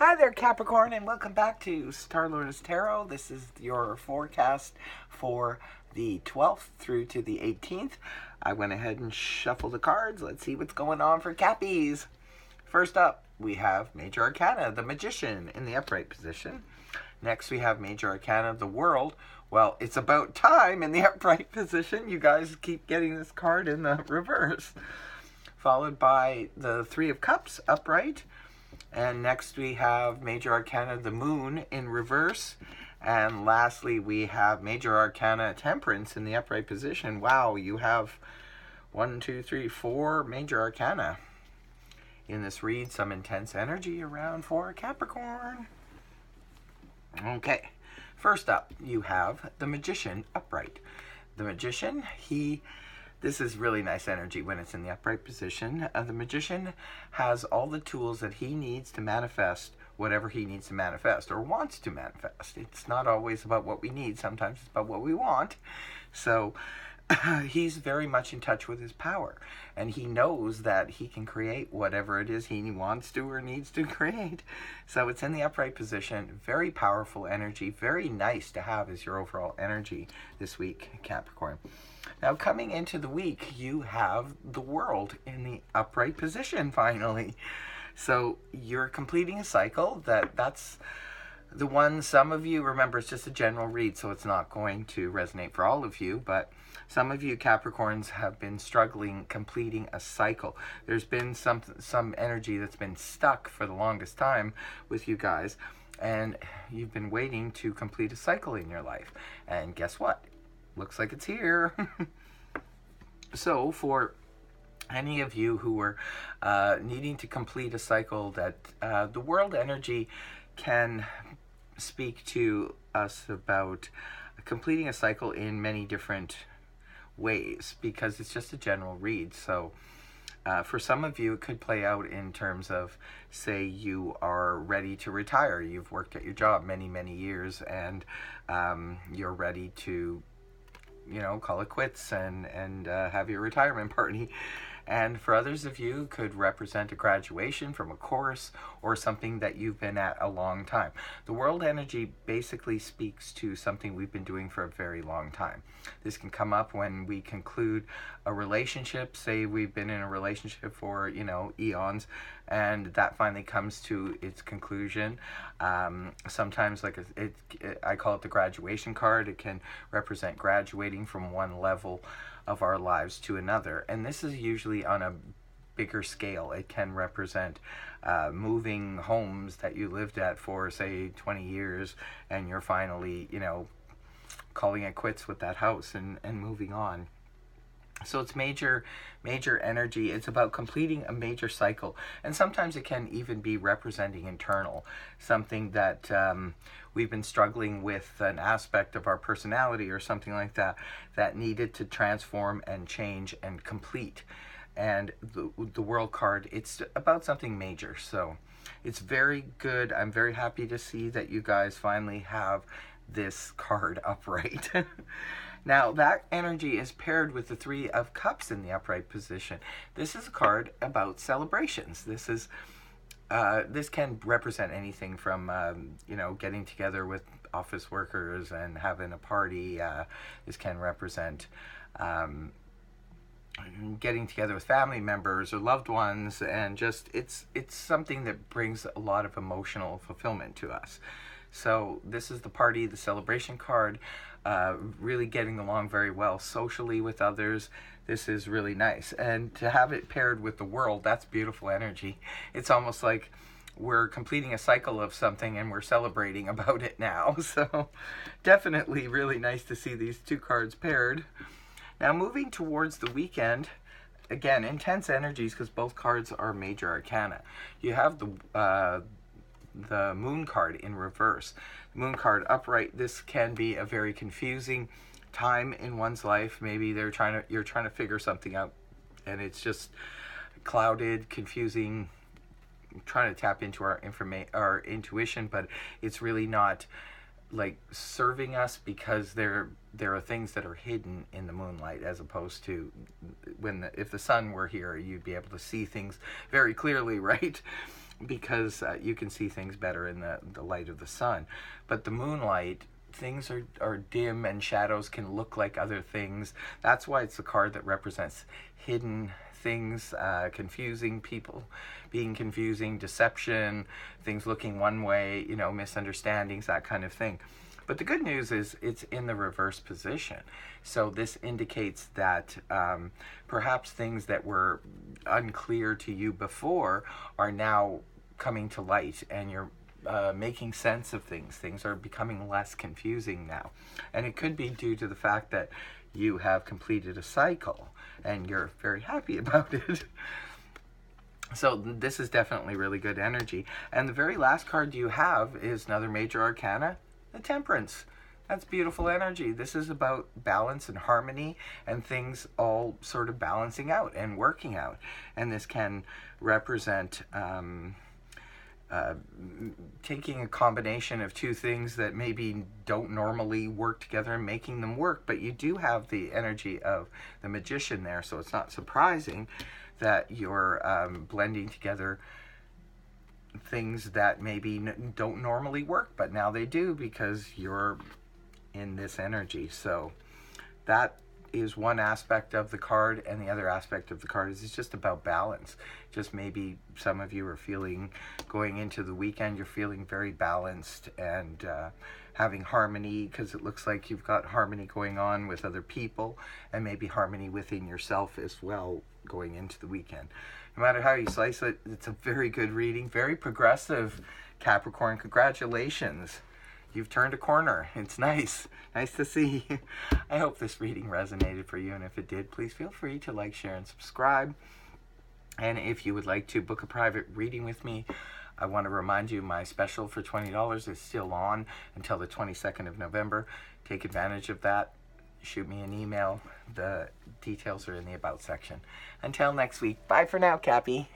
Hi there, Capricorn, and welcome back to Star-Lord's Tarot. This is your forecast for the 12th through to the 18th. I went ahead and shuffled the cards. Let's see what's going on for Cappies. First up, we have Major Arcana, the Magician, in the upright position. Next, we have Major Arcana, the World. Well, it's about time in the upright position. You guys keep getting this card in the reverse. Followed by the Three of Cups, upright. And next we have Major Arcana, the Moon, in reverse. And lastly, we have Major Arcana, Temperance, in the upright position. Wow, you have 4 Major Arcana. In this read, some intense energy around for Capricorn. Okay, first up, you have the Magician, upright. The Magician, this is really nice energy when it's in the upright position. The Magician has all the tools that he needs to manifest whatever he needs to manifest or wants to manifest. It's not always about what we need. Sometimes it's about what we want. So he's very much in touch with his power. And he knows that he can create whatever it is he wants to or needs to create. So it's in the upright position. Very powerful energy. Very nice to have as your overall energy this week, Capricorn. Now, coming into the week, you have the World in the upright position, finally. So you're completing a cycle. That's the one some of you, remember, it's just a general read, so it's not going to resonate for all of you, but some of you Capricorns have been struggling completing a cycle. There's been some energy that's been stuck for the longest time with you guys, and you've been waiting to complete a cycle in your life. And guess what? Looks like it's here. So for any of you who are needing to complete a cycle, that the World energy can speak to us about completing a cycle in many different ways, because it's just a general read. So for some of you, it could play out in terms of, say, you are ready to retire. You've worked at your job many years, and you're ready to, call it quits and have your retirement party. And for others of you, could represent a graduation from a course or something that you've been at a long time. The World energy basically speaks to something we've been doing for a very long time. This can come up when we conclude a relationship. Say we've been in a relationship for, eons, and that finally comes to its conclusion. Sometimes, I call it the graduation card. It can represent graduating from one level of our lives to another, and this is usually on a bigger scale. It can represent moving homes that you lived at for, say, 20 years, and you're finally, calling it quits with that house and moving on. So it's major energy. It's about completing a major cycle. And sometimes it can even be representing internal, something that we've been struggling with, an aspect of our personality or something like that, that needed to transform and change and complete. And the World card, it's about something major. So it's very good. I'm very happy to see that you guys finally have this card upright. Now, that energy is paired with the Three of Cups in the upright position. This is a card about celebrations. This can represent anything from, getting together with office workers and having a party. This can represent getting together with family members or loved ones, and just it's something that brings a lot of emotional fulfillment to us. So this is the party, the celebration card, really getting along very well socially with others. This is really nice. And to have it paired with the World, that's beautiful energy. It's almost like we're completing a cycle of something and we're celebrating about it now. So definitely really nice to see these two cards paired. Now, moving towards the weekend, again, intense energies, because both cards are Major Arcana. You have the Moon card in reverse. The Moon card upright, this can be a very confusing time in one's life. Maybe you're trying to figure something out, and it's just clouded, confusing, trying to tap into our intuition, but it's really not like serving us, because there are things that are hidden in the moonlight, as opposed to if the sun were here, you'd be able to see things very clearly, right? because you can see things better in the light of the sun. But the moonlight, things are dim and shadows can look like other things. That's why it's the card that represents hidden things, confusing people, being confusing, deception, things looking one way, you know, misunderstandings, that kind of thing. But the good news is it's in the reverse position. So this indicates that perhaps things that were unclear to you before are now coming to light, and you're making sense of things. Things are becoming less confusing now. And it could be due to the fact that you have completed a cycle and you're very happy about it. So this is definitely really good energy. And the very last card you have is another major arcana, the Temperance. That's beautiful energy. This is about balance and harmony and things all sort of balancing out and working out. And this can represent taking a combination of two things that maybe don't normally work together and making them work, but you do have the energy of the Magician there, so it's not surprising that you're blending together things that maybe don't normally work, but now they do because you're in this energy. So that is one aspect of the card, and the other aspect of the card is it's just about balance. Just maybe some of you are feeling, going into the weekend, you're feeling very balanced and having harmony, because it looks like you've got harmony going on with other people and maybe harmony within yourself as well going into the weekend. No matter how you slice it, it's a very good reading, very progressive, Capricorn. Congratulations. You've turned a corner. It's nice. Nice to see. I hope this reading resonated for you, and if it did, please feel free to like, share, and subscribe. And if you would like to book a private reading with me, I want to remind you my special for $20 is still on until the 22nd of November. Take advantage of that. Shoot me an email. The details are in the About section. Until next week, bye for now, Cappy.